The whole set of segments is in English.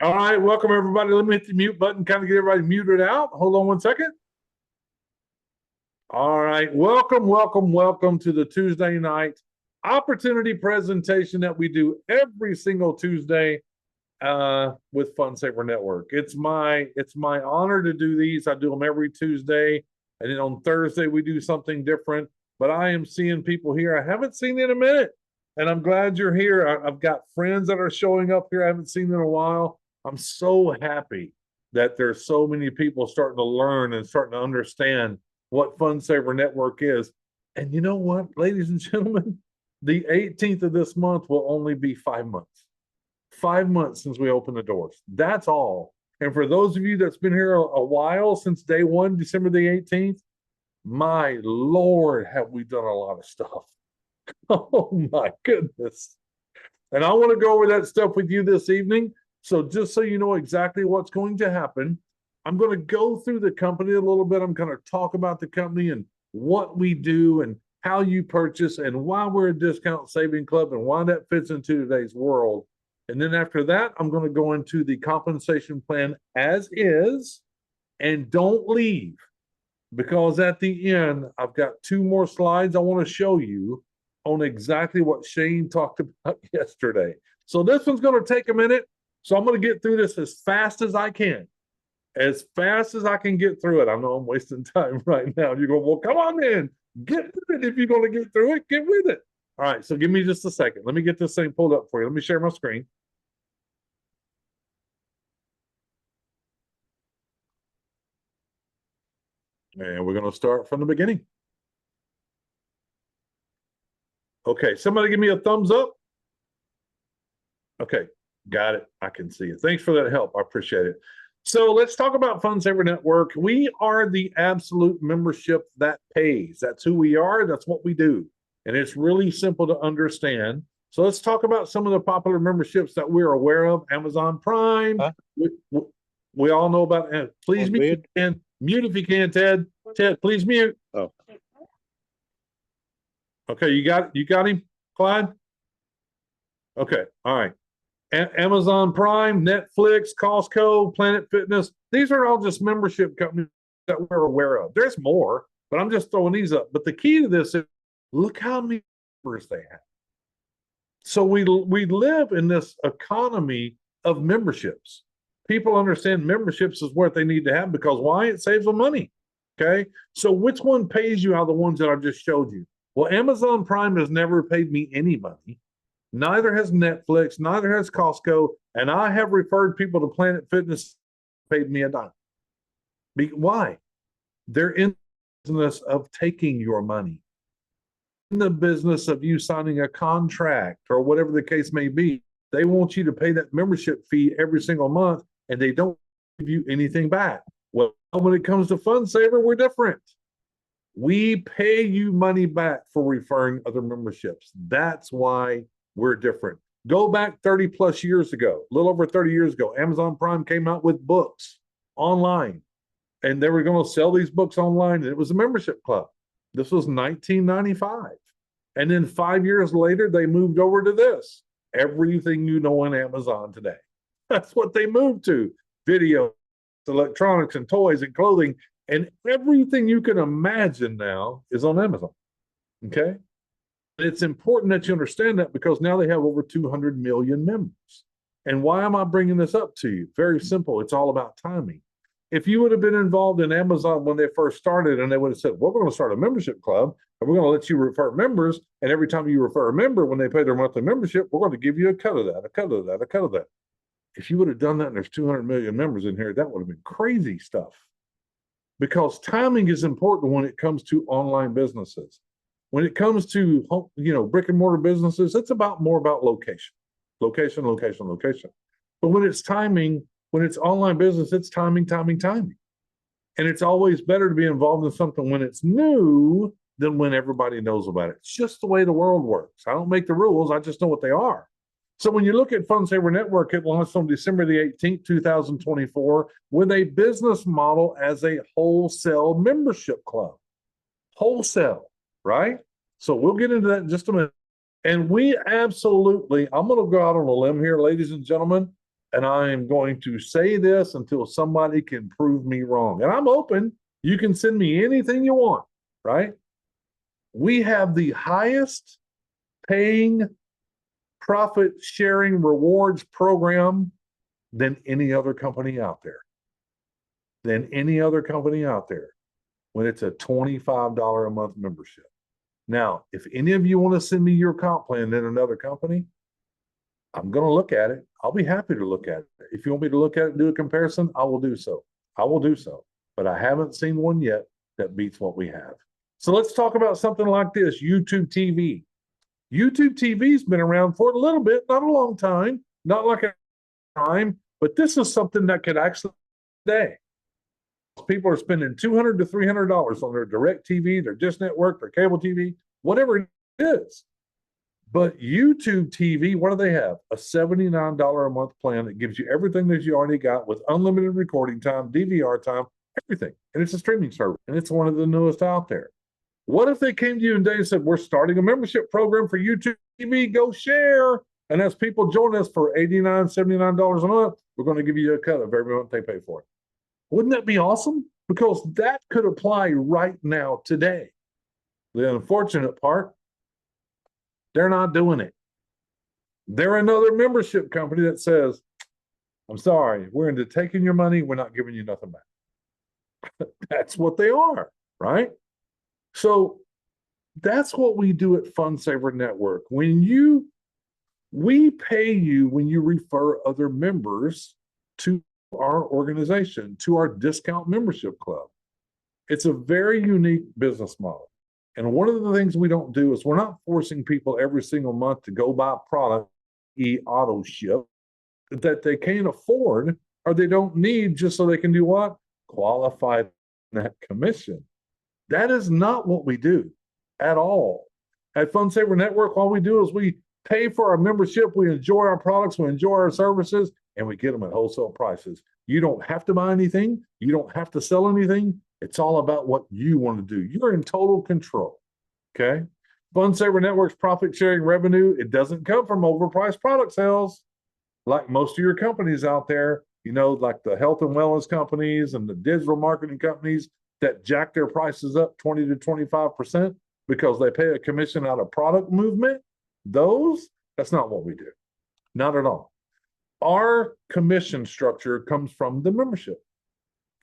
All right, welcome everybody. Let me hit the mute button, kind of get everybody muted out. Hold on one second. All right, welcome to the Tuesday night opportunity presentation that we do every single Tuesday with Fund Saver Network. It's my honor to do these. I do them every Tuesday, and then on Thursday we do something different. But I am seeing people here I haven't seen in a minute, and I'm glad you're here. I've got friends that are showing up here I haven't seen in a while. I'm so happy that there's so many people starting to learn and starting to understand what Fund Saver Network is. And you know what, ladies and gentlemen, the 18th of this month will only be 5 months. 5 months since we opened the doors. That's all. And for those of you that's been here a while, since day one, December the 18th, my Lord, have we done a lot of stuff. Oh my goodness. And I want to go over that stuff with you this evening. So just so you know exactly what's going to happen, I'm going to go through the company a little bit. I'm going to talk about the company and what we do and how you purchase and why we're a discount saving club and why that fits into today's world. And then after that, I'm going to go into the compensation plan as is, and don't leave, because at the end, I've got 2 more slides I want to show you on exactly what Shane talked about yesterday. So this one's going to take a minute. So I'm going to get through this as fast as I can. As fast as I can get through it. I know I'm wasting time right now. You're going, well, come on then. Get with it. If you're going to get through it, get with it. All right, so give me just a second. Let me get this thing pulled up for you. Let me share my screen. And we're going to start from the beginning. Okay, somebody give me a thumbs up. Okay, got it. I can see it. Thanks for that help. I appreciate it. So let's talk about Fund Saver Network. We are the absolute membership that pays. That's who we are. That's what we do. And it's really simple to understand. So let's talk about some of the popular memberships that we're aware of. Amazon Prime. Huh? We all know about. Please mute and mute if you can, Ted. Ted, please mute. Oh. Okay, you got him, Clyde? Okay, all right. Amazon Prime, Netflix, Costco, Planet Fitness. These are all just membership companies that we're aware of. There's more, but I'm just throwing these up. But the key to this is look how many members they have. So we live in this economy of memberships. People understand memberships is what they need to have because why? It saves them money. Okay. So which one pays you out of the ones that I just showed you? Well, Amazon Prime has never paid me any money. Neither has Netflix, neither has Costco, and I have referred people to Planet Fitness, paid me a dime. Why? They're in the business of taking your money, in the business of you signing a contract or whatever the case may be. They want you to pay that membership fee every single month, and they don't give you anything back. Well, when it comes to Fund Saver, we're different. We pay you money back for referring other memberships. That's why we're different. Go back 30 plus years ago, a little over 30 years ago, Amazon Prime came out with books online, and they were going to sell these books online, and it was a membership club. This was 1995. And then 5 years later, they moved over to this. Everything you know on Amazon today. That's what they moved to. Video, electronics, and toys, and clothing, and everything you can imagine now is on Amazon. Okay? It's important that you understand that because now they have over 200 million members. And why am I bringing this up to you? Very simple. It's all about timing. If you would have been involved in Amazon when they first started and they would have said, well, we're going to start a membership club and we're going to let you refer members. And every time you refer a member, when they pay their monthly membership, we're going to give you a cut of that, a cut of that, a cut of that. If you would have done that and there's 200 million members in here, that would have been crazy stuff. Because timing is important when it comes to online businesses. When it comes to brick and mortar businesses, it's more about location. Location. But when it's timing, when it's online business, it's timing. And it's always better to be involved in something when it's new than when everybody knows about it. It's just the way the world works. I don't make the rules. I just know what they are. So when you look at Fund Saver Network, it launched on December the 18th, 2024, with a business model as a wholesale membership club. Wholesale, right? So we'll get into that in just a minute. And we absolutely, I'm going to go out on a limb here, ladies and gentlemen. and I am going to say this until somebody can prove me wrong. And I'm open. You can send me anything you want, right? We have the highest paying profit sharing rewards program than any other company out there. Than any other company out there when it's a $25 a month membership. Now, if any of you want to send me your comp plan in another company, I'm going to look at it. I'll be happy to look at it. If you want me to look at it and do a comparison, I will do so. I will do so. But I haven't seen one yet that beats what we have. So let's talk about something like this, YouTube TV. YouTube TV's been around for a little bit, not a long time, not like a time, but this is something that could actually today. People are spending $200 to $300 on their direct TV, their dish network, their cable TV, whatever it is. But YouTube TV, what do they have? A $79 a month plan that gives you everything that you already got with unlimited recording time, DVR time, everything. And it's a streaming service, and it's one of the newest out there. What if they came to you and they said, we're starting a membership program for YouTube TV, go share. And as people join us for $89, $79 a month, we're going to give you a cut of every month they pay for it. Wouldn't that be awesome? Because that could apply right now, today. The unfortunate part, they're not doing it. They're another membership company that says, I'm sorry, we're into taking your money, we're not giving you nothing back. That's what they are, right? So that's what we do at Fund Saver Network. We pay you when you refer other members to our organization, to our discount membership club. It's a very unique business model. And one of the things we don't do is we're not forcing people every single month to go buy product, auto ship, that they can't afford or they don't need just so they can do what? Qualify that commission. That is not what we do at all. At Fund Saver Network, all we do is we pay for our membership, we enjoy our products, we enjoy our services, and we get them at wholesale prices. You don't have to buy anything. You don't have to sell anything. It's all about what you want to do. You're in total control, okay? Fund Saver Network's profit sharing revenue, it doesn't come from overpriced product sales like most of your companies out there, you know, like the health and wellness companies and the digital marketing companies that jack their prices up 20 to 25% because they pay a commission out of product movement. That's not what we do. Not at all. Our commission structure comes from the membership.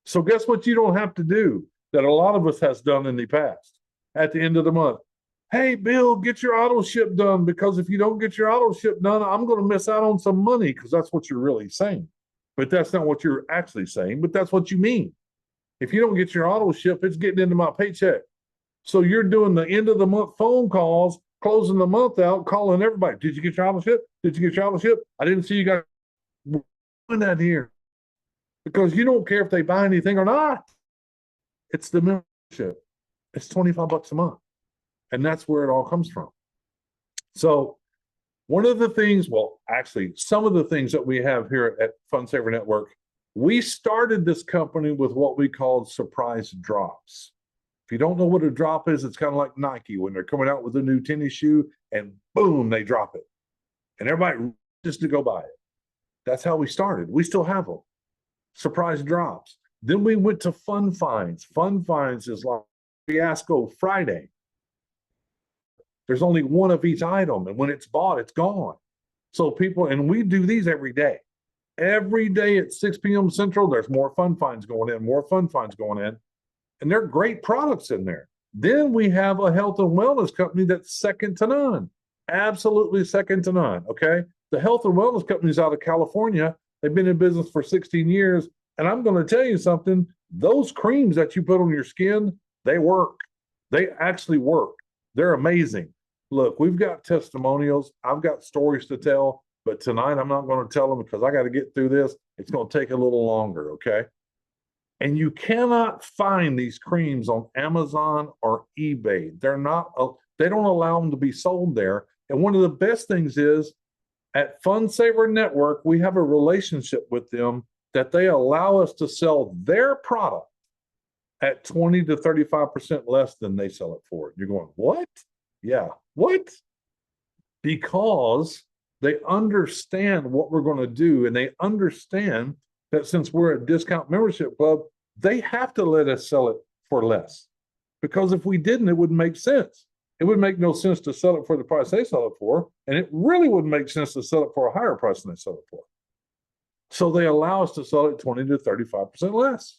So guess what you don't have to do that a lot of us has done in the past at the end of the month? Hey, Bill, get your auto ship done, because if you don't get your auto ship done, I'm going to miss out on some money, because that's what you're really saying. But that's not what you're actually saying, but that's what you mean. If you don't get your auto ship, it's getting into my paycheck. So you're doing the end of the month phone calls, closing the month out, calling everybody. Did you get your auto ship? Did you get your auto ship? I didn't see you guys doing that here. Because you don't care if they buy anything or not. It's the membership. It's $25 a month. And that's where it all comes from. So one of the things, well, actually, some of the things that we have here at Fund Saver Network, we started this company with what we called surprise drops. If you don't know what a drop is, it's kind of like Nike when they're coming out with a new tennis shoe and boom, they drop it. And everybody just to go buy it. That's how we started. We still have them. Surprise drops. Then we went to Fun Finds. Fun Finds is like Fiasco Friday. There's only one of each item, and when it's bought, it's gone. So people, and we do these every day. Every day at 6 p.m. Central, there's more Fun Finds going in, more Fun Finds going in. And they're great products in there. Then we have a health and wellness company that's second to none. Absolutely second to none, okay? The health and wellness company is out of California. They've been in business for 16 years. And I'm going to tell you something. Those creams that you put on your skin, they work. They actually work. They're amazing. Look, we've got testimonials. I've got stories to tell. But tonight, I'm not going to tell them because I got to get through this. It's going to take a little longer, okay? And you cannot find these creams on Amazon or eBay. They don't allow them to be sold there. And one of the best things is at Fund Saver Network, we have a relationship with them that they allow us to sell their product at 20 to 35% less than they sell it for. You're going, what? Yeah, what? Because They understand what we're going to do, and they understand that since we're a discount membership club, they have to let us sell it for less. Because if we didn't, it wouldn't make sense. It would make no sense to sell it for the price they sell it for, and it really wouldn't make sense to sell it for a higher price than they sell it for. So they allow us to sell it 20 to 35% less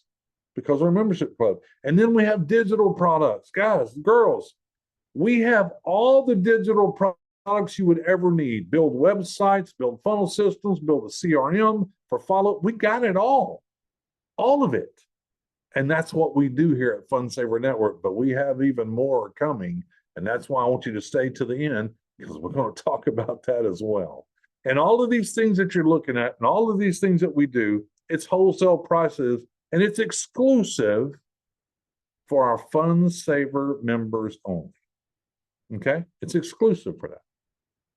because we're a membership club. And then we have digital products. Guys, girls, we have all the digital products you would ever need. Build websites, build funnel systems, build a CRM for follow-up. We got it all of it. And that's what we do here at Fund Saver Network, but we have even more coming. And that's why I want you to stay to the end, because we're going to talk about that as well. And all of these things that you're looking at and all of these things that we do, it's wholesale prices, and it's exclusive for our Fund Saver members only. Okay? It's exclusive for that.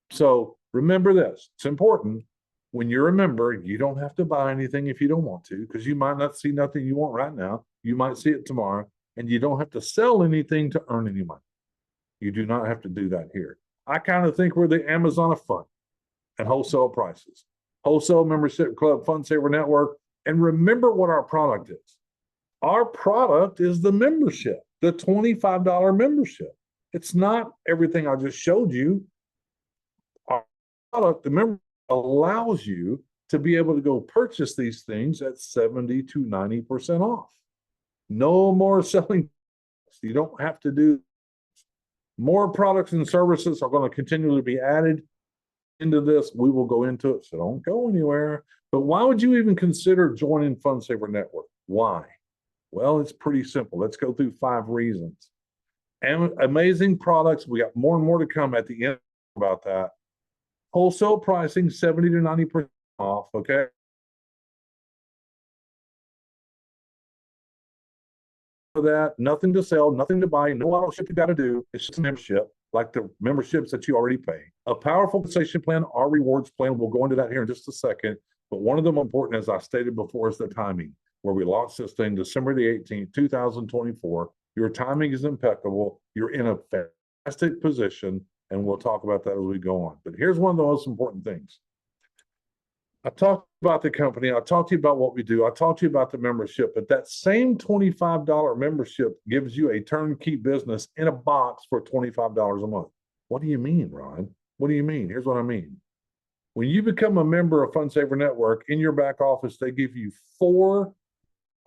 So remember this. It's important. When you're a member, you don't have to buy anything if you don't want to, because you might not see nothing you want right now. You might see it tomorrow, and you don't have to sell anything to earn any money. You do not have to do that here. I kind of think we're the Amazon of fun and wholesale prices. Wholesale membership club, Fund Saver Network. And remember what our product is. Our product is the membership, the $25 membership. It's not everything I just showed you. Our product, the membership, allows you to be able to go purchase these things at 70 to 90% off. No more selling. You don't have to do. More products and services are going to continually be added into this. We will go into it, so don't go anywhere. But why would you even consider joining Fund Saver Network? Why? Well, it's pretty simple. Let's go through 5 reasons. And amazing products. We got more and more to come at the end about that. Wholesale pricing, 70 to 90% off, okay? For that, nothing to sell, nothing to buy, no auto ship you got to do. It's just a membership, like the memberships that you already pay. A powerful compensation plan, our rewards plan. We'll go into that here in just a second. But one of them important, as I stated before, is the timing, where we launched this thing December the 18th, 2024. Your timing is impeccable. You're in a fantastic position, and we'll talk about that as we go on. But here's one of the most important things. I talked about the company. I talked to you about what we do. I talked to you about the membership, but that same $25 membership gives you a turnkey business in a box for $25 a month. What do you mean, Ron? What do you mean? Here's what I mean. When you become a member of Fund Saver Network, in your back office, they give you 4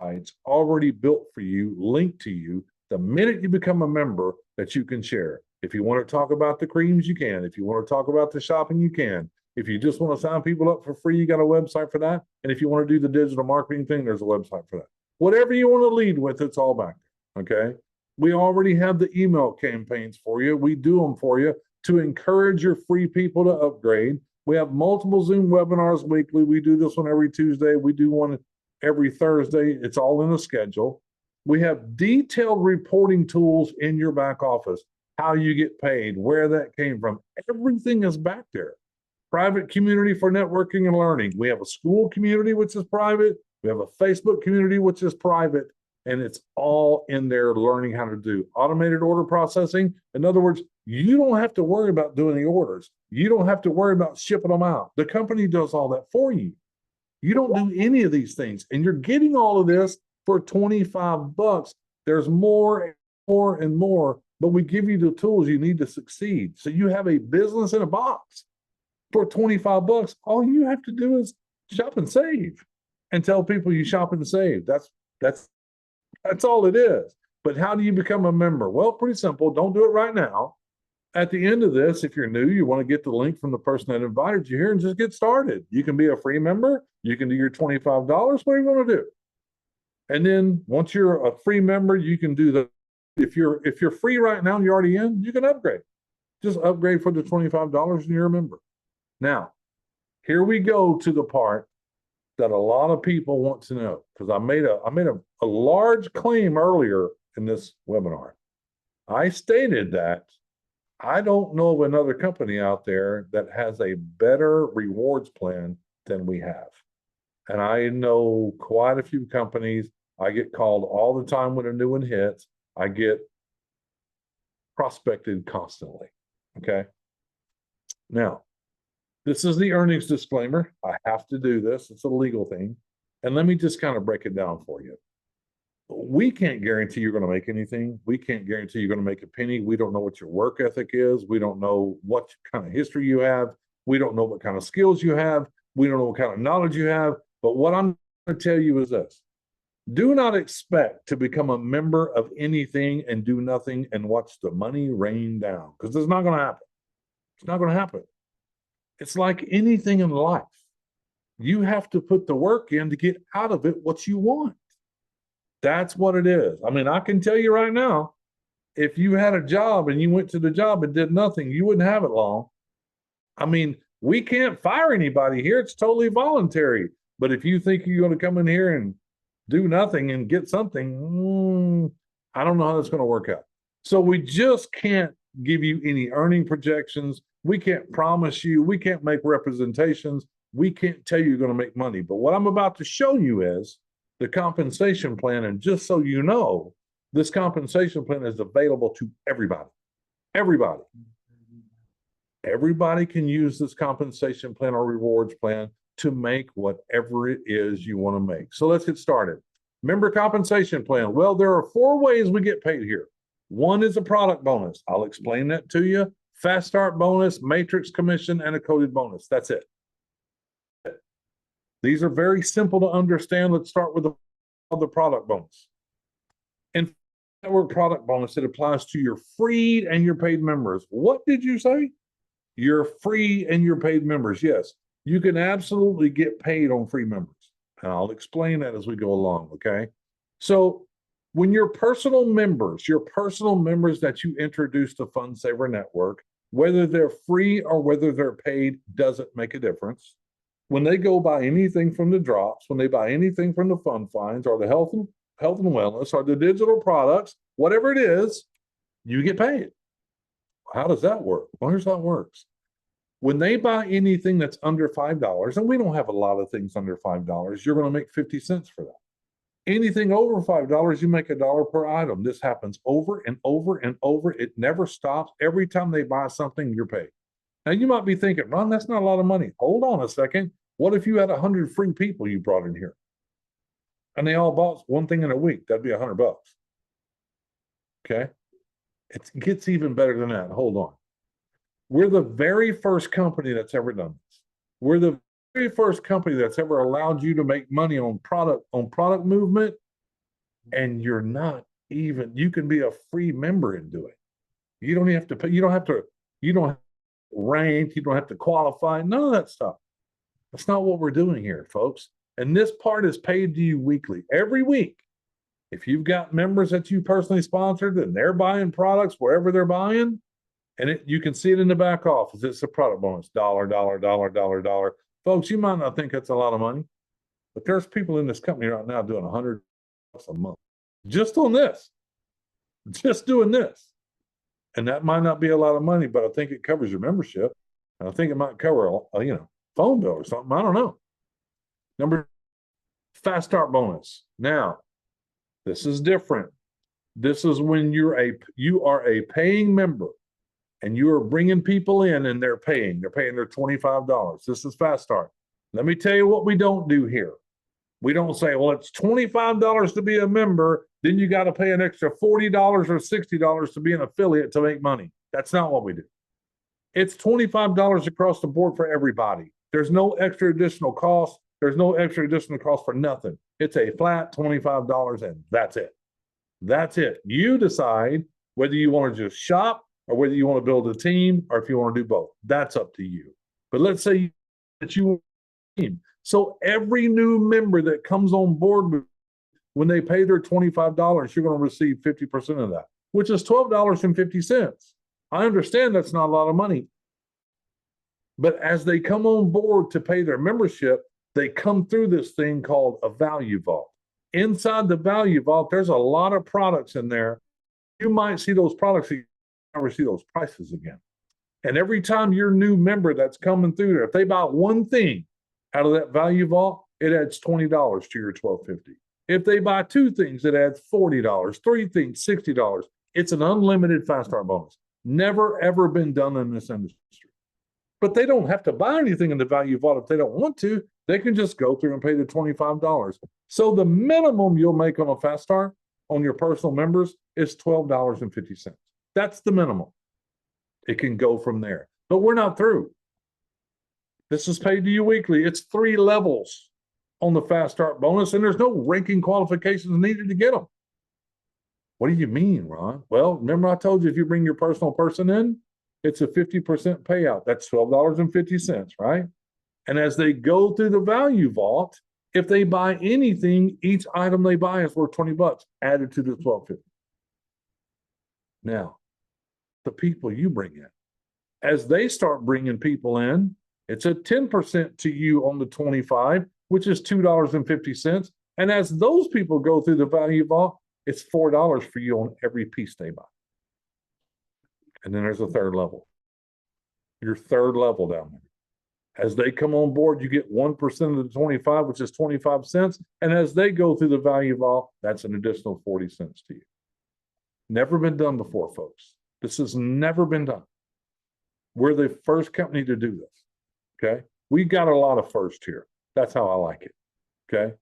sites already built for you, linked to you, the minute you become a member that you can share. If you want to talk about the creams, you can. If you want to talk about the shopping, you can. If you just want to sign people up for free, you got a website for that. And if you want to do the digital marketing thing, there's a website for that. Whatever you want to lead with, it's all back there, okay? We already have the email campaigns for you. We do them for you to encourage your free people to upgrade. We have multiple Zoom webinars weekly. We do this one every Tuesday. We do one every Thursday. It's all in a schedule. We have detailed reporting tools in your back office, how you get paid, where that came from. Everything is back there. Private community for networking and learning. We have a school community, which is private. We have a Facebook community, which is private. And it's all in there learning how to do automated order processing. In other words, you don't have to worry about doing the orders. You don't have to worry about shipping them out. The company does all that for you. You don't do any of these things. And you're getting all of this for $25. There's more and more and more, but we give you the tools you need to succeed. So you have a business in a box. For $25, all you have to do is shop and save, and tell people you shop and save. That's all it is. But how do you become a member? Well, pretty simple. Don't do it right now. At the end of this, if you're new, you want to get the link from the person that invited you here and just get started. You can be a free member. You can do your $25, whatever you want to do. And then once you're a free member, you can do the, if you're free right now and you're already in, you can upgrade. Just upgrade for the $25 and you're a member. Now, here we go to the part that a lot of people want to know, because I made a large claim earlier in this webinar. I stated that I don't know of another company out there that has a better rewards plan than we have. And I know quite a few companies. I get called all the time when a new one hits. I get prospected constantly, okay? Now, This is the earnings disclaimer. I have to do this. It's a legal thing. And let me just kind of break it down for you. We can't guarantee you're going to make anything. We can't guarantee you're going to make a penny. We don't know what your work ethic is. We don't know what kind of history you have. We don't know what kind of skills you have. We don't know what kind of knowledge you have. But what I'm going to tell you is this. Do not expect to become a member of anything and do nothing and watch the money rain down, because it's not going to happen. It's not going to happen. It's like anything in life. You have to put the work in to get out of it what you want. That's what it is. I mean, I can tell you right now, if you had a job and you went to the job and did nothing, you wouldn't have it long. I mean, we can't fire anybody here. It's totally voluntary. But if you think you're going to come in here and do nothing and get something, I don't know how that's going to work out. So we just can't give you any earning projections. We can't promise you. We can't make representations. We can't tell you you're going to make money. But what I'm about to show you is the compensation plan. And just so you know, this compensation plan is available to everybody. Everybody. Everybody can use this compensation plan or rewards plan to make whatever it is you want to make. So let's get started. Member compensation plan. Well, there are 4 ways we get paid here. One is a product bonus. I'll explain that to you. Fast start bonus, matrix commission, and a coded bonus. That's it. These are very simple to understand. Let's start with the product bonus. And network product bonus, it applies to your free and your paid members. What did you say? Your free and your paid members. Yes, you can absolutely get paid on free members. And I'll explain that as we go along, okay? So when your personal members that you introduce to Fund Saver Network, whether they're free or whether they're paid, doesn't make a difference. When they go buy anything from the drops, when they buy anything from the fund finds or the health and wellness or the digital products, whatever it is, you get paid. How does that work? Well, here's how it works. When they buy anything that's under $5, and we don't have a lot of things under $5, you're going to make 50 cents for that. Anything over $5, you make $1 per item. This happens over and over and over. It never stops. Every time they buy something, you're paid. Now, you might be thinking, Ron, that's not a lot of money. Hold on a second. What if you had 100 free people you brought in here and they all bought one thing in a week? That'd be $100. Okay. It gets even better than that. Hold on. We're the very first company that's ever done this. We're the very first company that's ever allowed you to make money on product movement, and you're not even, you can be a free member and do it. You don't have to pay, you don't have to rank, you don't have to qualify, none of that stuff. That's not what we're doing here, folks. And this part is paid to you weekly, every week. If you've got members that you personally sponsored and they're buying products wherever they're buying, and you can see it in the back office, it's a product bonus, dollar. Folks, you might not think that's a lot of money, but there's people in this company right now doing $100 a month just on this, just doing this. And that might not be a lot of money, but I think it covers your membership. And I think it might cover a phone bill or something. I don't know. Number, fast start bonus. Now, this is different. This is when you are a paying member and you are bringing people in and they're paying their $25. This is fast start. Let me tell you what we don't do here. We don't say, well, it's $25 to be a member, then you got to pay an extra $40 or $60 to be an affiliate to make money. That's not what we do. It's $25 across the board for everybody. There's no extra additional cost. There's no extra additional cost for nothing. It's a flat $25 and that's it. That's it. You decide whether you want to just shop or whether you want to build a team or if you want to do both. That's up to you. But let's say that you want a team. So every new member that comes on board, when they pay their $25, you're going to receive 50% of that, which is $12.50. I understand that's not a lot of money. But as they come on board to pay their membership, they come through this thing called a value vault. Inside the value vault, there's a lot of products in there. You might see those products, you never see those prices again. And every time your new member that's coming through there, if they buy one thing out of that value vault, it adds $20 to your $12.50. If they buy two things, it adds $40. Three things, $60. It's an unlimited fast start bonus. Never, ever been done in this industry. But they don't have to buy anything in the value vault if they don't want to. They can just go through and pay the $25. So the minimum you'll make on a Fast Start on your personal members is $12.50. That's the minimum. It can go from there. But we're not through. This is paid to you weekly. It's 3 levels on the Fast Start bonus, and there's no ranking qualifications needed to get them. What do you mean, Ron? Well, remember I told you if you bring your personal person in, it's a 50% payout. That's $12.50, right? And as they go through the value vault, if they buy anything, each item they buy is worth $20 added to the $12.50. Now, the people you bring in, as they start bringing people in, it's a 10% to you on the 25, which is $2.50. And as those people go through the value vault, it's $4 for you on every piece they buy. And then there's a third level. Your third level down there. As they come on board, you get 1% of the 25, which is 25 cents. And as they go through the value vault, that's an additional 40 cents to you. Never been done before, folks. This has never been done. We're the first company to do this. Okay. We got a lot of first here. That's how I like it. Okay.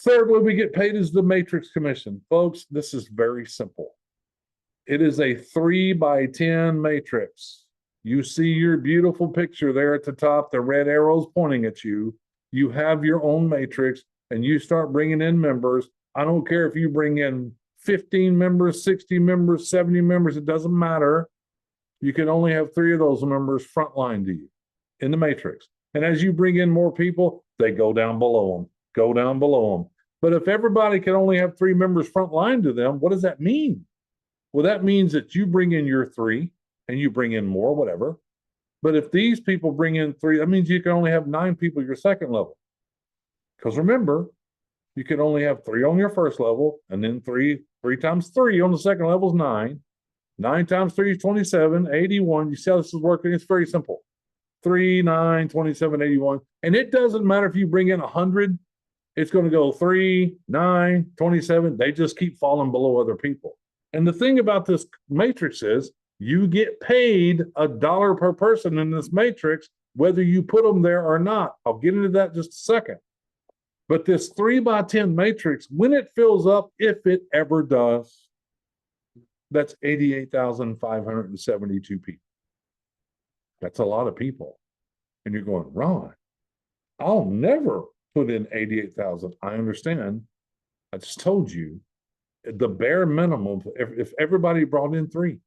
Thirdly, we get paid as the matrix commission. Folks, this is very simple. It is a 3x10 matrix. You see your beautiful picture there at the top, the red arrows pointing at you. You have your own matrix and you start bringing in members. I don't care if you bring in 15 members, 60 members, 70 members, it doesn't matter. You can only have 3 of those members frontline to you in the matrix. And as you bring in more people, they go down below them, go down below them. But if everybody can only have 3 members frontline to them, what does that mean? Well, that means that you bring in your 3 and you bring in more, whatever. But if these people bring in 3, that means you can only have 9 people your second level. Because remember, you can only have 3 on your first level, and then 3 times 3 on the second level is 9. 9 times 3 is 27, 81. You see how this is working? It's very simple. 3, 9, 27, 81. And it doesn't matter if you bring in 100, it's going to go 3, 9, 27. They just keep falling below other people. And the thing about this matrix is you get paid $1 per person in this matrix, whether you put them there or not. I'll get into that in just a second. But this 3x10 matrix, when it fills up, if it ever does, that's 88,572 people. That's a lot of people. And you're going, Ron, I'll never put in 88,000. I understand. I just told you the bare minimum, if everybody brought in 3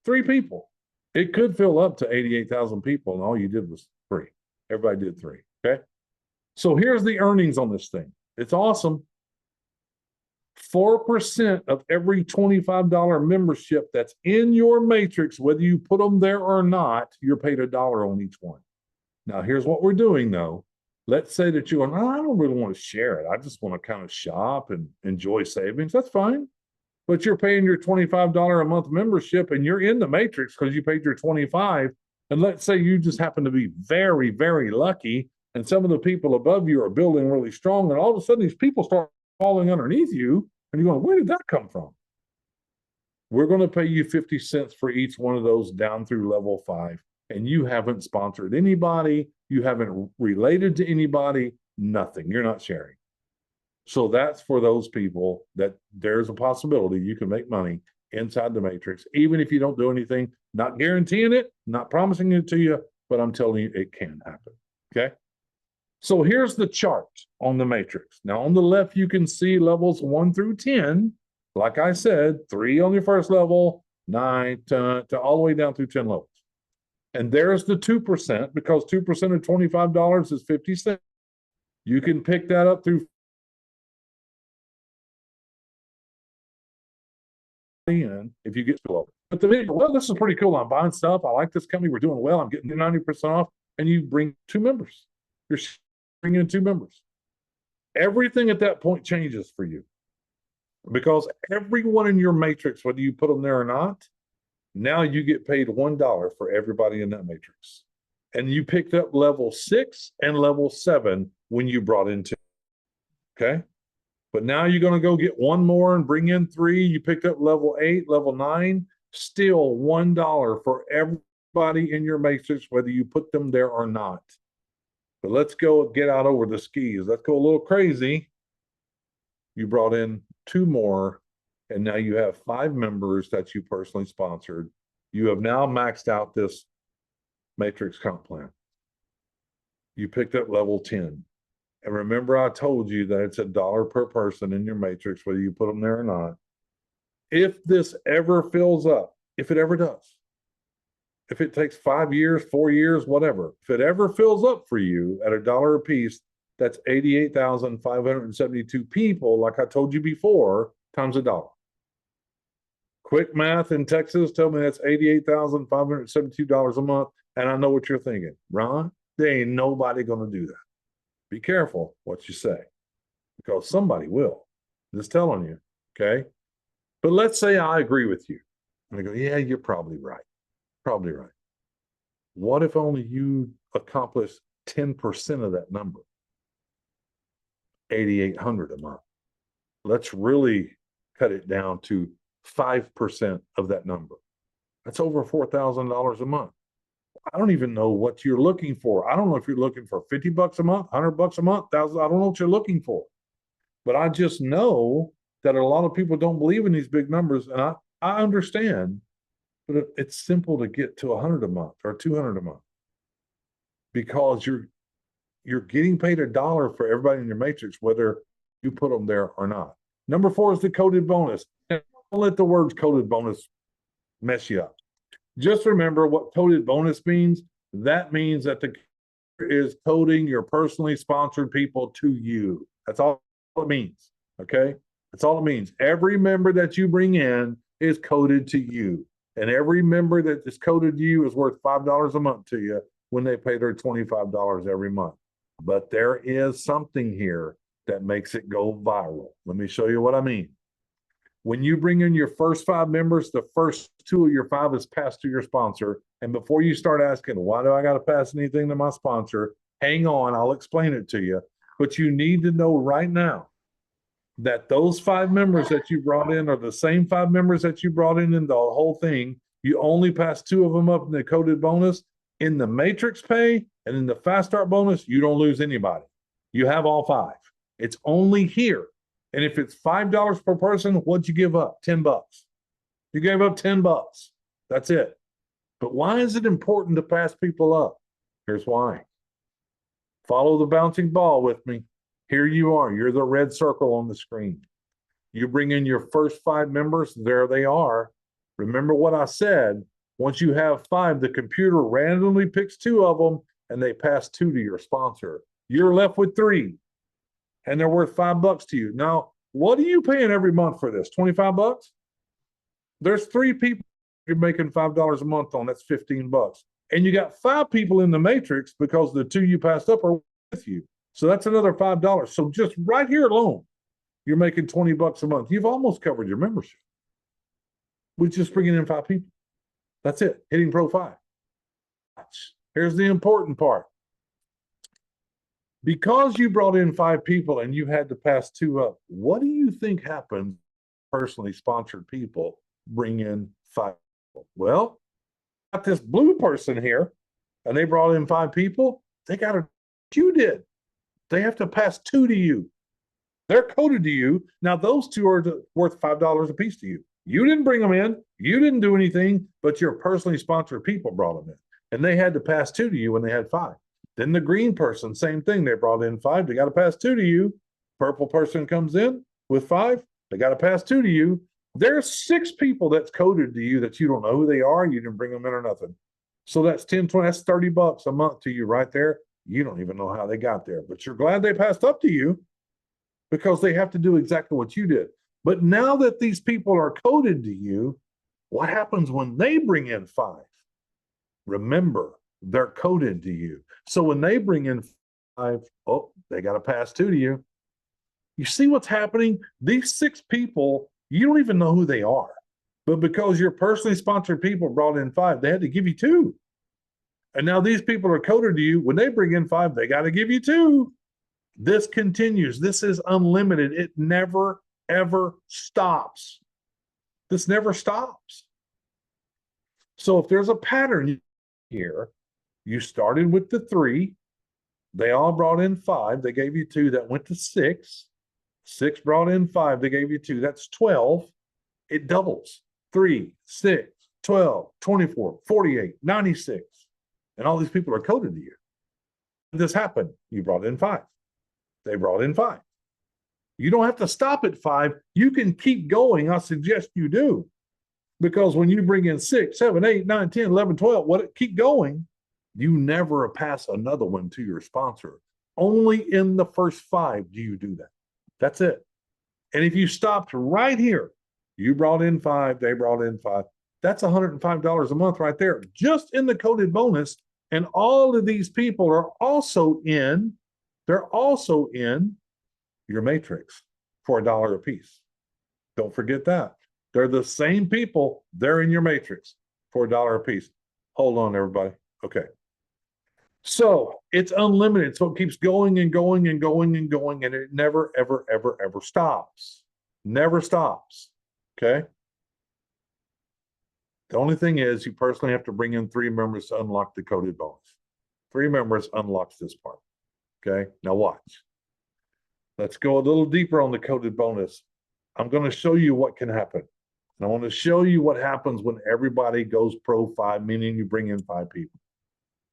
people, it could fill up to 88,000 people, and all you did was 3. Everybody did 3. Okay. So here's the earnings on this thing. It's awesome. 4% of every $25 membership that's in your matrix, whether you put them there or not, you're paid $1 on each one. Now, here's what we're doing, though. Let's say that you're going, oh, I don't really want to share it. I just want to kind of shop and enjoy savings. That's fine. But you're paying your $25 a month membership and you're in the matrix because you paid your $25. And let's say you just happen to be very, very lucky and some of the people above you are building really strong, and all of a sudden these people start falling underneath you, and you're going, where did that come from? We're going to pay you 50 cents for each one of those down through level 5, and you haven't sponsored anybody, you haven't related to anybody, nothing. You're not sharing. So that's for those people that there's a possibility you can make money inside the matrix, even if you don't do anything. Not guaranteeing it, not promising it to you, but I'm telling you it can happen. Okay. So here's the chart on the matrix. Now on the left, you can see levels 1 through 10. Like I said, 3 on your first level, 9 to all the way down through 10 levels. And there's the 2%, because 2% of $25 is 50 cents. You can pick that up through if you get too low. But the video, well, this is pretty cool. I'm buying stuff. I like this company. We're doing well. I'm getting 90% off. And you bring 2 members. You're bringing in 2 members. Everything at that point changes for you, because everyone in your matrix, whether you put them there or not, now you get paid $1 for everybody in that matrix. And you picked up level 6 and level 7 when you brought in 2. Okay. But now you're going to go get 1 more and bring in 3. You picked up level 8, level 9, still $1 for every everybody in your matrix, whether you put them there or not. But let's go get out over the skis. Let's go a little crazy. You brought in 2 more, and now you have 5 members that you personally sponsored. You have now maxed out this matrix comp plan. You picked up level 10. And remember, I told you that it's $1 per person in your matrix, whether you put them there or not. If this ever fills up, if it ever does, if it takes 5 years, 4 years, whatever, if it ever fills up for you at $1 a piece, that's 88,572 people, like I told you before, times $1. Quick math in Texas tell me that's $88,572 a month. And I know what you're thinking, Ron, there ain't nobody going to do that. Be careful what you say, because somebody will. Just telling you, okay? But let's say I agree with you. And I go, yeah, you're probably right. Probably right. What if only you accomplish 10% of that number? 8,800 a month. Let's really cut it down to 5% of that number. That's over $4,000 a month. I don't even know what you're looking for. I don't know if you're looking for $50 a month, $100 a month, $1,000. I don't know what you're looking for. But I just know that a lot of people don't believe in these big numbers, and I understand. But it's simple to get to 100 a month or 200 a month, because you're getting paid $1 for everybody in your matrix, whether you put them there or not. Number 4 is the coded bonus. Don't let the words coded bonus mess you up. Just remember what coded bonus means. That means that the is coding your personally sponsored people to you. That's all it means. Okay? That's all it means. Every member that you bring in is coded to you. And every member that is coded to you is worth $5 a month to you when they pay their $25 every month. But there is something here that makes it go viral. Let me show you what I mean. When you bring in your first 5 members, the first 2 of your 5 is passed to your sponsor. And before you start asking, why do I got to pass anything to my sponsor? Hang on, I'll explain it to you. But you need to know right now that those 5 members that you brought in are the same 5 members that you brought in the whole thing. You only pass 2 of them up in the coded bonus. In the matrix pay and in the fast start bonus, you don't lose anybody. You have all 5. It's only here. And if it's $5 per person, what'd you give up? $10. You gave up $10. That's it. But why is it important to pass people up? Here's why. Follow the bouncing ball with me. Here you are. You're the red circle on the screen. You bring in your first 5 members. There they are. Remember what I said. Once you have 5, the computer randomly picks 2 of them, and they pass 2 to your sponsor. You're left with 3, and they're worth $5 to you. Now, what are you paying every month for this? $25? There's 3 people you're making $5 a month on. That's $15. And you got 5 people in the matrix because the 2 you passed up are with you. So that's another $5. So just right here alone, you're making $20 a month. You've almost covered your membership with just bringing in 5 people. That's it, hitting Pro 5. Here's the important part. Because you brought in 5 people and you had to pass 2 up, what do you think happens? Personally sponsored people bring in 5 people. Well, got this blue person here, and they brought in 5 people. They got a you did. They have to pass 2 to you. They're coded to you. Now those 2 are worth $5 a piece to you. You didn't bring them in. You didn't do anything, but your personally sponsored people brought them in. And they had to pass 2 to you when they had 5. Then the green person, same thing. They brought in 5. They got to pass 2 to you. Purple person comes in with 5. They got to pass 2 to you. There's 6 people that's coded to you that you don't know who they are. You didn't bring them in or nothing. So that's 10, 20, that's $30 a month to you right there. You don't even know how they got there, but you're glad they passed up to you because they have to do exactly what you did. But now that these people are coded to you, what happens when they bring in 5? Remember, they're coded to you. So when they bring in 5, oh, they got to pass 2 to you. You see what's happening? These 6 people, you don't even know who they are. But because your personally sponsored people brought in 5, they had to give you 2. And now these people are coded to you. When they bring in 5, they got to give you 2. This continues. This is unlimited. It never, ever stops. This never stops. So if there's a pattern, here. You started with the 3. They all brought in 5. They gave you 2. That went to 6. 6 brought in 5. They gave you 2. That's 12. It doubles. 3, 6, 12, 24, 48, 96. And all these people are coded to you. This happened. You brought in 5. They brought in 5. You don't have to stop at 5. You can keep going. I suggest you do. Because when you bring in 6, 7, 8, 9, 10, 11, 12, keep going. You never pass another one to your sponsor. Only in the first 5 do you do that. That's it. And if you stopped right here, you brought in 5, they brought in 5. That's $105 a month right there, just in the coded bonus. And all of these people are also in, they're also in your matrix for $1 a piece. Don't forget that. They're the same people. They're in your matrix for $1 a piece. Hold on, everybody. Okay. So it's unlimited. So it keeps going and going and going and going, and it never, ever, ever, ever stops. Never stops. Okay. The only thing is you personally have to bring in 3 members to unlock the coded bonus. 3 members unlocks this part. Okay. Now watch. Let's go a little deeper on the coded bonus. I'm going to show you what can happen. And I want to show you what happens when everybody goes pro 5, meaning you bring in 5 people.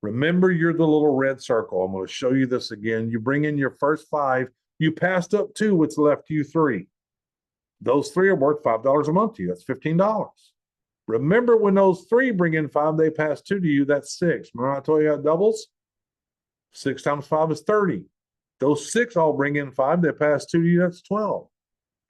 Remember, you're the little red circle. I'm going to show you this again. You bring in your first 5. You passed up 2. What's left you 3. Those 3 are worth $5 a month to you. That's $15. Remember, when those 3 bring in 5, they pass 2 to you. That's 6. Remember I told you how it doubles? 6 times 5 is 30. Those 6 all bring in 5. They pass 2 to you. That's 12.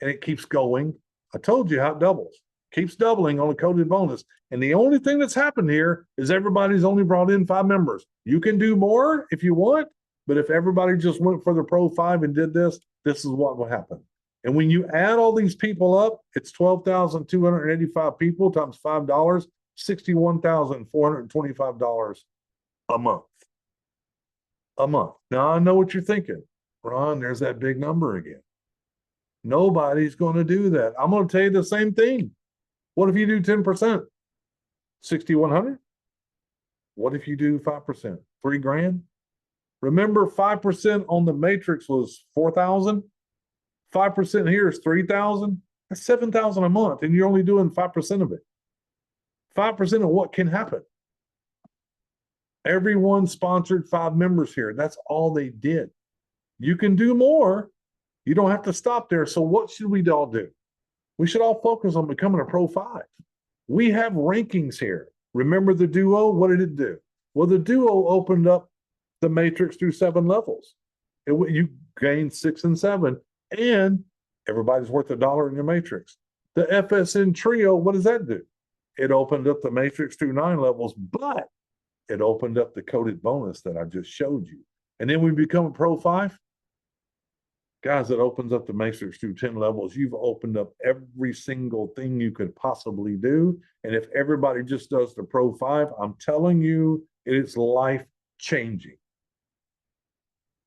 And it keeps going. I told you how it doubles. Keeps doubling on a coded bonus. And the only thing that's happened here is everybody's only brought in 5 members. You can do more if you want, but if everybody just went for the pro 5 and did this, this is what will happen. And when you add all these people up, it's 12,285 people times $5, $61,425 a month. A month. Now, I know what you're thinking. Ron, there's that big number again. Nobody's going to do that. I'm going to tell you the same thing. What if you do 10%? 6,100? What if you do 5%? $3,000? Remember, 5% on the matrix was 4,000. 5% here is 3,000. That's 7,000 a month, and you're only doing 5% of it. 5% of what can happen. Everyone sponsored 5 members here. That's all they did. You can do more. You don't have to stop there. So what should we all do? We should all focus on becoming a pro 5. We have rankings here. Remember the duo? What did it do? Well, the duo opened up the matrix through 7 levels. You gained 6 and 7, and everybody's worth $1 in your matrix. The FSN trio, what does that do? It opened up the matrix through 9 levels, but it opened up the coded bonus that I just showed you. And then we become a pro 5. Guys, it opens up the matrix through 10 levels. You've opened up every single thing you could possibly do. And if everybody just does the pro 5, I'm telling you, it's life-changing.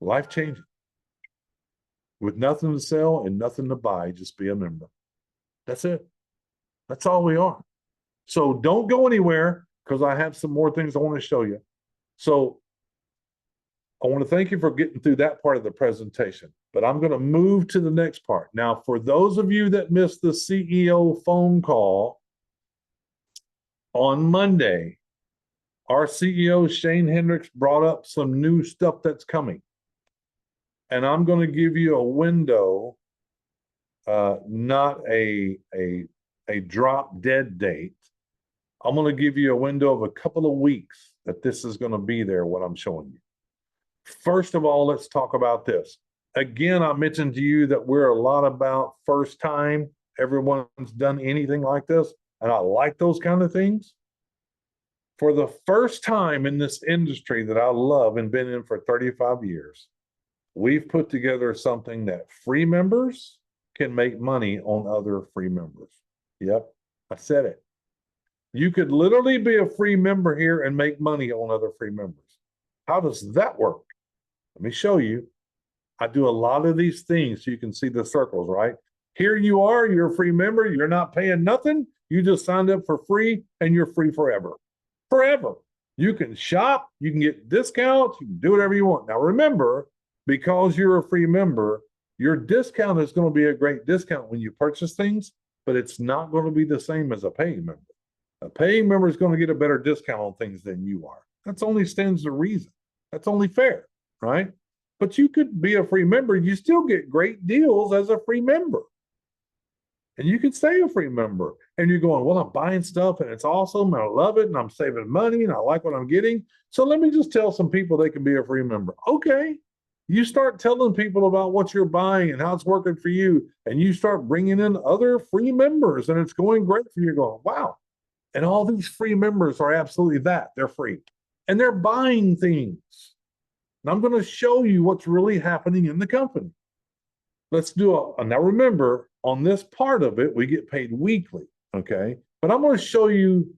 Life-changing. With nothing to sell and nothing to buy, just be a member. That's it. That's all we are. So don't go anywhere, because I have some more things I want to show you. So I want to thank you for getting through that part of the presentation, but I'm going to move to the next part. Now, for those of you that missed the CEO phone call on Monday, our CEO, Shane Hendricks, brought up some new stuff that's coming. And I'm going to give you a window, not a drop dead date. I'm going to give you a window of a couple of weeks that this is going to be there, what I'm showing you. First of all, let's talk about this. Again, I mentioned to you that we're a lot about first time. Everyone's done anything like this, and I like those kind of things. For the first time in this industry that I love and been in for 35 years, we've put together something that free members can make money on other free members. Yep, I said it. You could literally be a free member here and make money on other free members. How does that work? Let me show you. I do a lot of these things so you can see the circles, right? Here you are, you're a free member, you're not paying nothing. You just signed up for free and you're free forever. Forever. You can shop, you can get discounts, you can do whatever you want. Now remember, because you're a free member, your discount is going to be a great discount when you purchase things, but it's not going to be the same as a paying member. A paying member is going to get a better discount on things than you are. That's only stands to reason. That's only fair, right? But you could be a free member. You still get great deals as a free member. And you can stay a free member. And you're going, well, I'm buying stuff and it's awesome. And I love it. And I'm saving money and I like what I'm getting. So let me just tell some people they can be a free member. Okay. You start telling people about what you're buying and how it's working for you. And you start bringing in other free members and it's going great for you. You're going, wow. And all these free members are absolutely that. They're free. And they're buying things. And I'm going to show you what's really happening in the company. Let's do now remember, on this part of it, we get paid weekly, okay? But I'm going to show you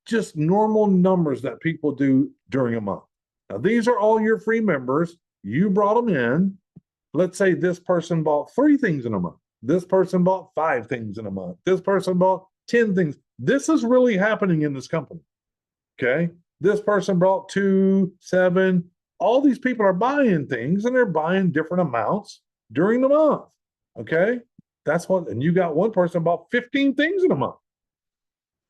just normal numbers that people do during a month. Now, these are all your free members. You brought them in. Let's say this person bought 3 things in a month. This person bought 5 things in a month. This person bought 10 things. This is really happening in this company, okay? This person brought 2, 7. All these people are buying things and they're buying different amounts during the month, okay? That's what, and you got one person bought 15 things in a month.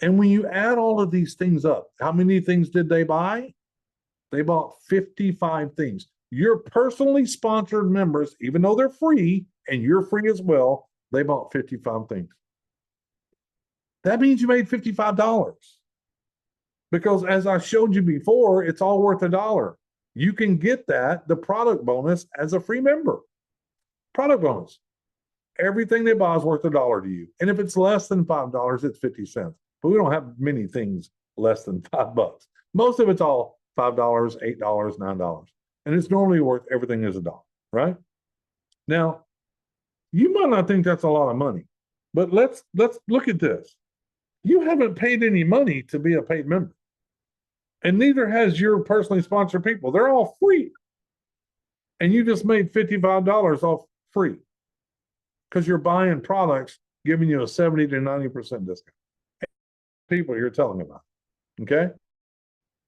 And when you add all of these things up, how many things did they buy? They bought 55 things. Your personally sponsored members, even though they're free and you're free as well, they bought 55 things. That means you made $55. Because as I showed you before, it's all worth $1. You can get that, the product bonus, as a free member. Product bonus. Everything they buy is worth $1 to you. And if it's less than $5, it's 50 cents. But we don't have many things less than $5. Most of it's all $5, $8, $9. And it's normally worth everything is $1, right? Now, you might not think that's a lot of money, but let's look at this. You haven't paid any money to be a paid member. And neither has your personally sponsored people. They're all free. And you just made $55 off free because you're buying products giving you a 70 to 90% discount. People you're telling about, okay?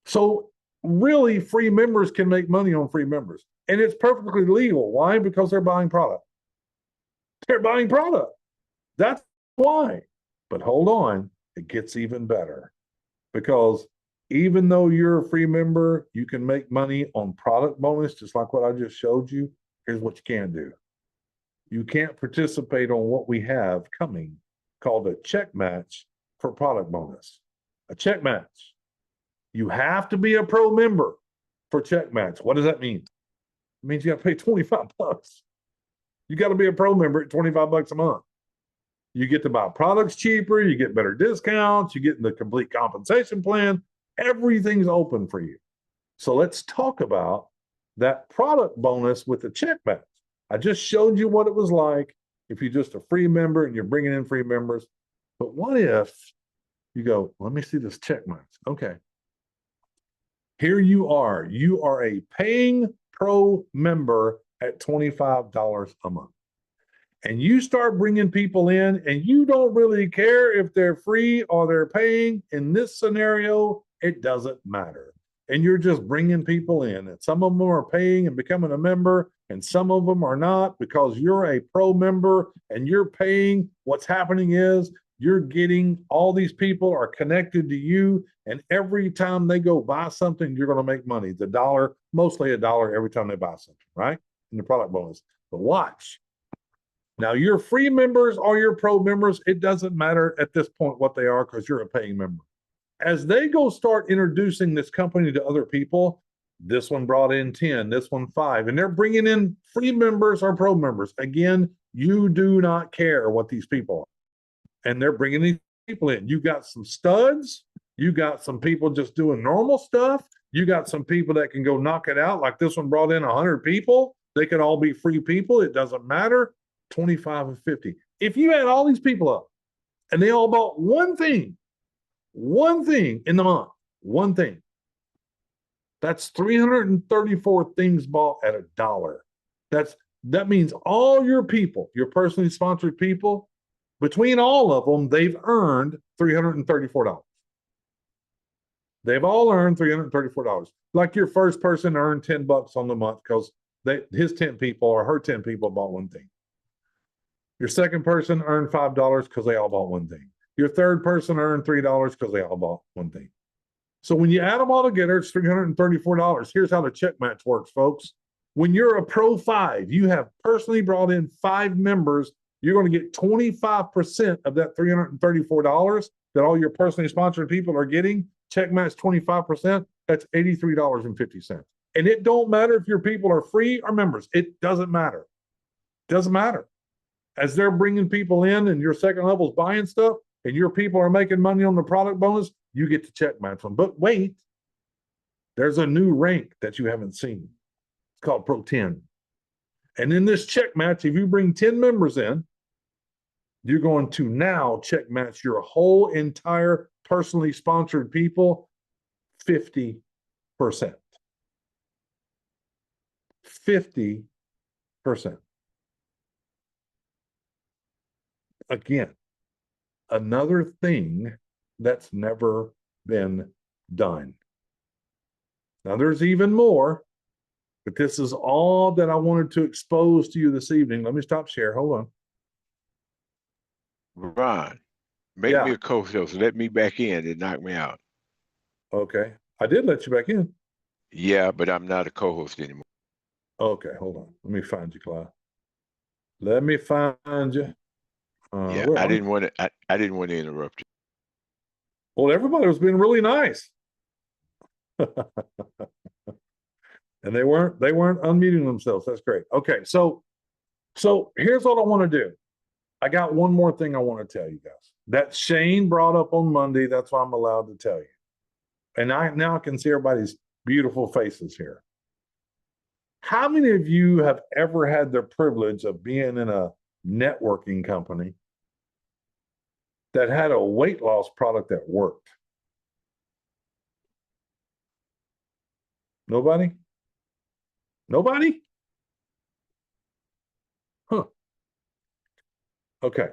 So really, free members can make money on free members. And it's perfectly legal. Why? Because they're buying product. They're buying product. That's why. But hold on, it gets even better. Because even though you're a free member, you can make money on product bonus, just like what I just showed you. Here's what you can do. You can't participate on what we have coming called a check match for product bonus. A check match. You have to be a pro member for check match. What does that mean? It means you got to pay $25. You got to be a pro member at $25 a month. You get to buy products cheaper, you get better discounts, you get the complete compensation plan. Everything's open for you. So let's talk about that product bonus with the check match. I just showed you what it was like if you're just a free member and you're bringing in free members. But what if you go, let me see this check match. Okay. Here you are a paying pro member at $25 a month. And you start bringing people in and you don't really care if they're free or they're paying. In this scenario, it doesn't matter. And you're just bringing people in, and some of them are paying and becoming a member, and some of them are not because you're a pro member and you're paying. What's happening is you're getting all these people are connected to you, and every time they go buy something, you're going to make money. The dollar, mostly $1 every time they buy something, right? In the product bonus. But watch. Now, your free members or your pro members, it doesn't matter at this point what they are because you're a paying member. As they go start introducing this company to other people, this one brought in 10, this one 5, and they're bringing in free members or pro members. Again, you do not care what these people are. And they're bringing these people in. You got some studs. You got some people just doing normal stuff. You got some people that can go knock it out. Like this one brought in 100 people. They could all be free people. It doesn't matter. 25 and 50. If you add all these people up and they all bought one thing in the month, one thing, that's 334 things bought at $1. That means all your people, your personally sponsored people, between all of them, they've earned $334. They've all earned $334. Like your first person earned $10 on the month because his 10 people or her 10 people bought one thing. Your second person earned $5 because they all bought one thing. Your third person earned $3 because they all bought one thing. So when you add them all together, it's $334. Here's how the check match works, folks. When you're a Pro 5, you have personally brought in 5 members, you're going to get 25% of that $334 that all your personally sponsored people are getting. Check match 25%, that's $83.50. And it don't matter if your people are free or members. It doesn't matter. Doesn't matter. As they're bringing people in and your second level's buying stuff and your people are making money on the product bonus, you get to check match them. But wait, there's a new rank that you haven't seen. It's called Pro 10. And in this check match, if you bring 10 members in, you're going to now check match your whole entire personally sponsored people 50%. 50%. Again, another thing that's never been done. Now, there's even more, but this is all that I wanted to expose to you this evening. Let me stop share. Hold on. Ron, make me a co-host. Let me back in and knock me out. Okay. I did let you back in. Yeah, but I'm not a co-host anymore. Okay, hold on. Let me find you, Clyde. Let me find you. Yeah, I didn't want to. I didn't want to interrupt you. Well, everybody was being really nice, and they weren't unmuting themselves. That's great. Okay, so here's what I want to do. I got one more thing I want to tell you guys that Shane brought up on Monday. That's why I'm allowed to tell you. And now I can see everybody's beautiful faces here. How many of you have ever had the privilege of being in a networking company that had a weight loss product that worked? Nobody? Nobody? Huh. Okay.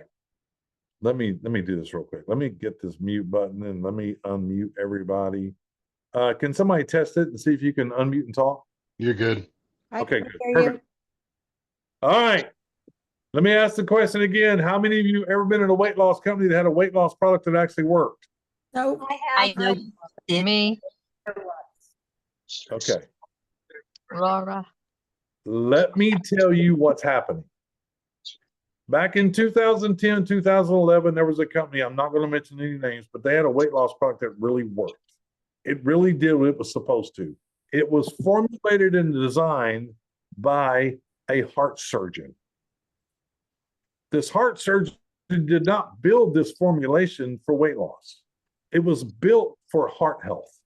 Let me do this real quick. Let me get this mute button and let me unmute everybody. Can somebody test it and see if you can unmute and talk? You're good. Okay, good. Perfect. All right. Let me ask the question again. How many of you ever been in a weight loss company that had a weight loss product that actually worked? No, I know. Me. Okay. Laura. Let me tell you what's happening. Back in 2010, 2011, there was a company, I'm not going to mention any names, but they had a weight loss product that really worked. It really did what it was supposed to. It was formulated and designed by a heart surgeon. This heart surgeon did not build this formulation for weight loss. It was built for heart health.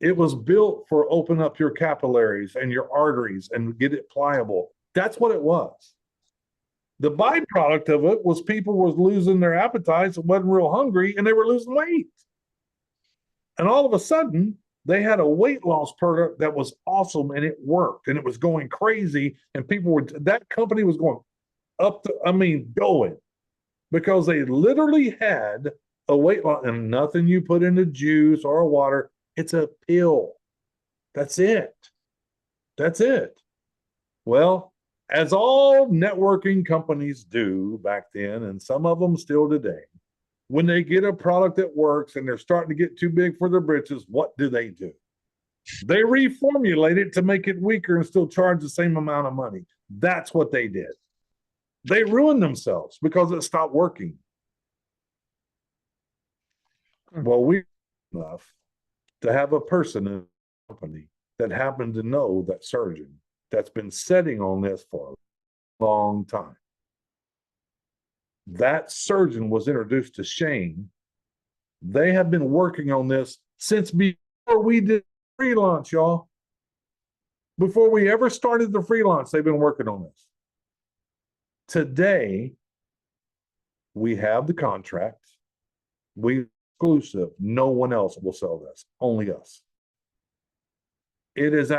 It was built for open up your capillaries and your arteries and get it pliable. That's what it was. The byproduct of it was people was losing their appetites and wasn't real hungry, and they were losing weight. And all of a sudden, they had a weight loss product that was awesome, and it worked, and it was going crazy, and that company was going going, because they literally had a weight loss, and nothing you put in a juice or a water, it's a pill. That's it. That's it. Well, as all networking companies do back then, and some of them still today, when they get a product that works and they're starting to get too big for their britches, what do? They reformulate it to make it weaker and still charge the same amount of money. That's what they did. They ruined themselves because it stopped working. Well, we enough to have a person in a company that happened to know that surgeon that's been sitting on this for a long time. That surgeon was introduced to Shane. They have been working on this since before we did free launch, y'all. Before we ever started the free launch, they've been working on this. Today, we have the contract. We exclusive. No one else will sell this. Only us. It's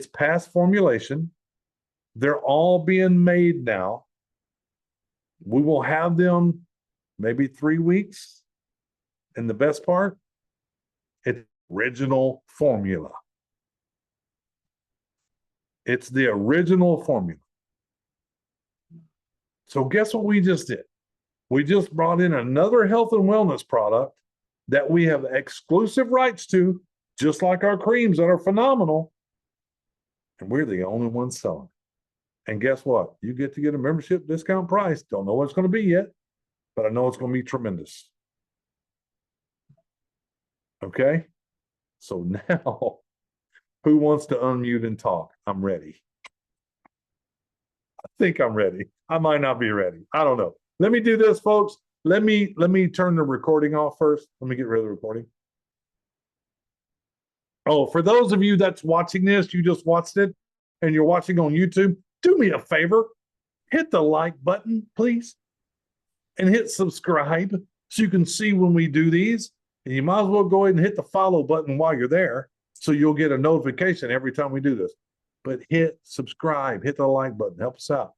past formulation. They're all being made now. We will have them maybe 3 weeks. And the best part, It's original formula. It's the original formula. So guess what we just did? We just brought in another health and wellness product that we have exclusive rights to, just like our creams that are phenomenal. And we're the only ones selling. And guess what? You get to get a membership discount price. Don't know what it's going to be yet, but I know it's going to be tremendous. Okay? So now, who wants to unmute and talk? I'm ready. I think I'm ready. I might not be ready. I don't know. Let me do this, folks. Let me turn the recording off first. Let me get rid of the recording. Oh, for those of you that's watching this, you just watched it, and you're watching on YouTube, do me a favor. Hit the like button, please, and hit subscribe so you can see when we do these. And you might as well go ahead and hit the follow button while you're there so you'll get a notification every time we do this. But hit subscribe, hit the like button, help us out.